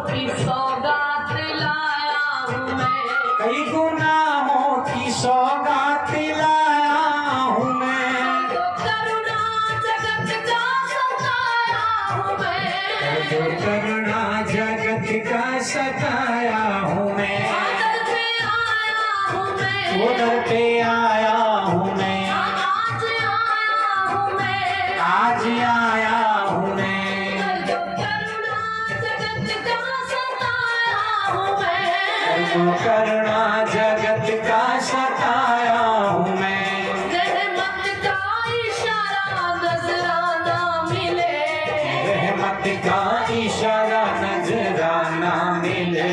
की सौगात लाया हूँ मैं, कई गुनाहों की सौगात लाया हूँ मैं, जो करुणा जगत का सताया हूँ मैं, जो करुणा जगत का सताया हूँ मैं, दर पे आया हूँ मैं, वो दर पे आया हूँ मैं, आज आया हूँ मैं, आज आया हूँ मैं, जो करुणा जगत का सताया हूँ मैं, जो करुणा जगत का सताया हूँ मैं, रहमत का इशारा नजराना मिले, रहमत का इशारा नजराना मिले,